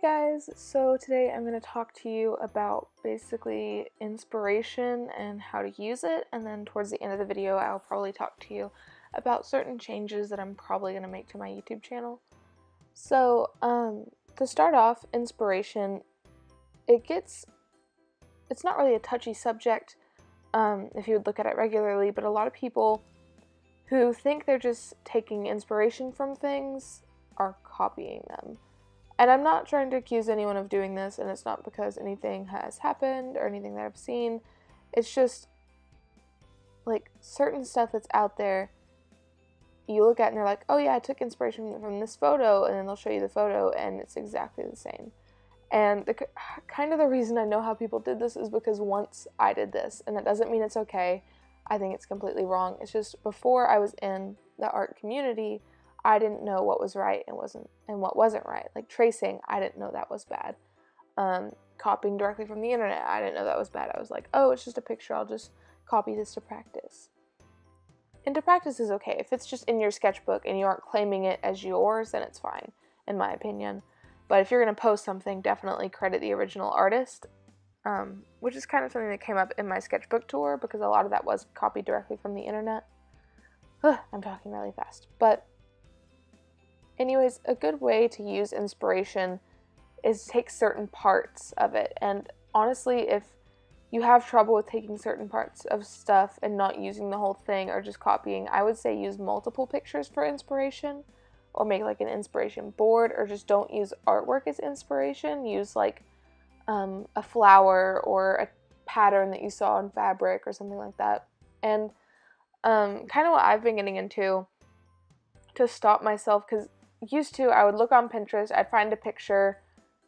guys, so today I'm going to talk to you about basically inspiration and how to use it, and then towards the end of the video I'll probably talk to you about certain changes that I'm probably going to make to my YouTube channel. So to start off, inspiration, it's not really a touchy subject if you would look at it regularly, but a lot of people who think they're just taking inspiration from things are copying them. And I'm not trying to accuse anyone of doing this, and it's not because anything has happened or anything that I've seen. It's just, like, certain stuff that's out there, you look at and they're like, oh yeah, I took inspiration from this photo, and then they'll show you the photo, and it's exactly the same. And kind of the reason I know how people did this is because once I did this, and that doesn't mean it's okay. I think it's completely wrong. It's just before I was in the art community, I didn't know what was right and what wasn't right. Like tracing, I didn't know that was bad. Copying directly from the internet, I didn't know that was bad. I was like, oh, it's just a picture, I'll just copy this to practice. And to practice is okay. If it's just in your sketchbook and you aren't claiming it as yours, then it's fine, in my opinion. But if you're going to post something, definitely credit the original artist, which is kind of something that came up in my sketchbook tour because a lot of that was copied directly from the internet. I'm talking really fast. But anyways, a good way to use inspiration is take certain parts of it. And honestly, if you have trouble with taking certain parts of stuff and not using the whole thing or just copying, I would say use multiple pictures for inspiration, or make like an inspiration board, or just don't use artwork as inspiration. Use like a flower or a pattern that you saw on fabric or something like that. And kind of what I've been getting into to stop myself, because used to I would look on Pinterest, I'd find a picture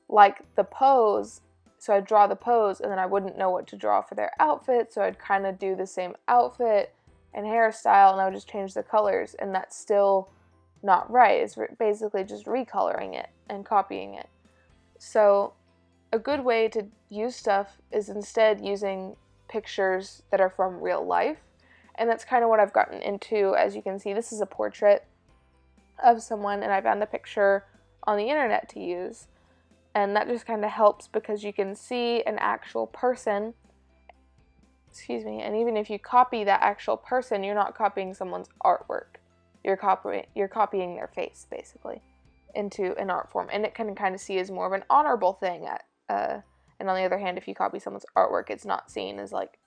like the pose, so I'd draw the pose, and then I wouldn't know what to draw for their outfit, so I'd kind of do the same outfit and hairstyle, and I would just change the colors, and that's still not right. It's basically just recoloring it and copying it. So a good way to use stuff is instead using pictures that are from real life, and that's kind of what I've gotten into. As you can see, this is a portrait of someone, and I found a picture on the internet to use, and that just kind of helps because you can see an actual person, and even if you copy that actual person, you're not copying someone's artwork. You're copying their face, basically, into an art form, and it can kind of see as more of an honorable thing. And on the other hand, if you copy someone's artwork, it's not seen as like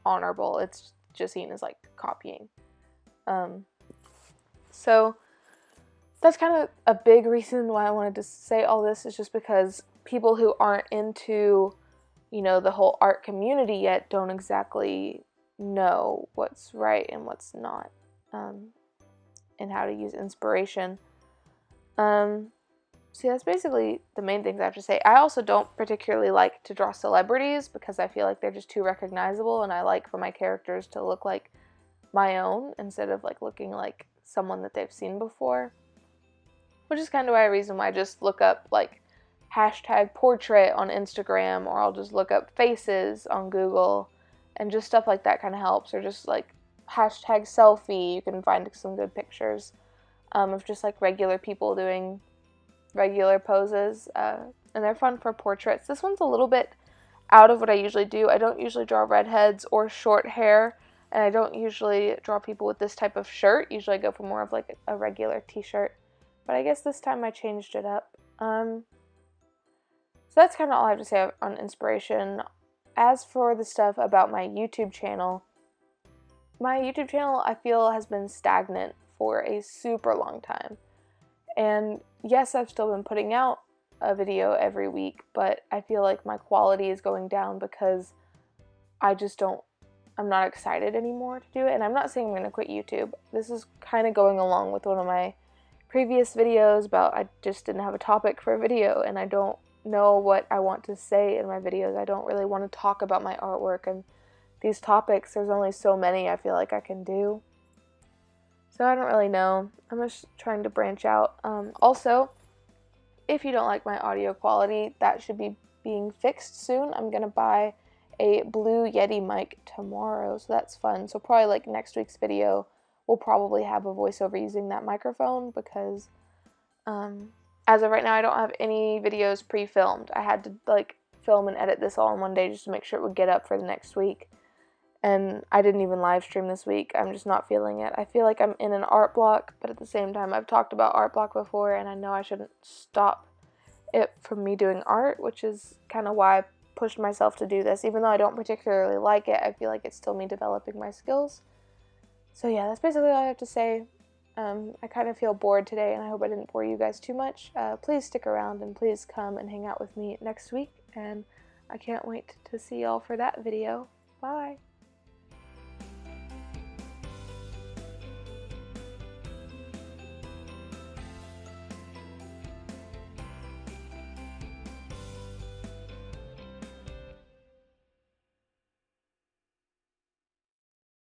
honorable. It's just seen as like copying. So that's kind of a big reason why I wanted to say all this, is just because people who aren't into, the whole art community yet don't exactly know what's right and what's not, and how to use inspiration. So that's basically the main things I have to say. I also don't particularly like to draw celebrities because I feel like they're just too recognizable, and I like for my characters to look like my own instead of like looking like someone that they've seen before. Which is kind of a reason why I just look up like hashtag portrait on Instagram, or I'll just look up faces on Google, and just stuff like that kind of helps. Or just like hashtag selfie, you can find some good pictures of just like regular people doing regular poses, and they're fun for portraits. This one's a little bit out of what I usually do. I don't usually draw redheads or short hair, and I don't usually draw people with this type of shirt. Usually I go for more of like a regular t-shirt, but I guess this time I changed it up. So that's kind of all I have to say on inspiration. As for the stuff about my YouTube channel I feel has been stagnant for a super long time. And yes, I've still been putting out a video every week, but I feel like my quality is going down because I'm not excited anymore to do it. And I'm not saying I'm going to quit YouTube. This is kind of going along with one of my previous videos about I just didn't have a topic for a video, and I don't know what I want to say in my videos. I don't really want to talk about my artwork, and these topics, there's only so many I feel like I can do. So I don't really know. I'm just trying to branch out. Also, if you don't like my audio quality, that should be being fixed soon. I'm going to buy a Blue Yeti mic tomorrow, so that's fun. So probably like next week's video, we'll probably have a voiceover using that microphone because as of right now, I don't have any videos pre-filmed. I had to like film and edit this all in one day just to make sure it would get up for the next week. And I didn't even live stream this week. I'm just not feeling it. I feel like I'm in an art block, but at the same time, I've talked about art block before, and I know I shouldn't stop it from me doing art, which is kind of why I pushed myself to do this. Even though I don't particularly like it, I feel like it's still me developing my skills. So yeah, that's basically all I have to say. I kind of feel bored today, and I hope I didn't bore you guys too much. Please stick around, and please come and hang out with me next week, and I can't wait to see y'all for that video. Bye!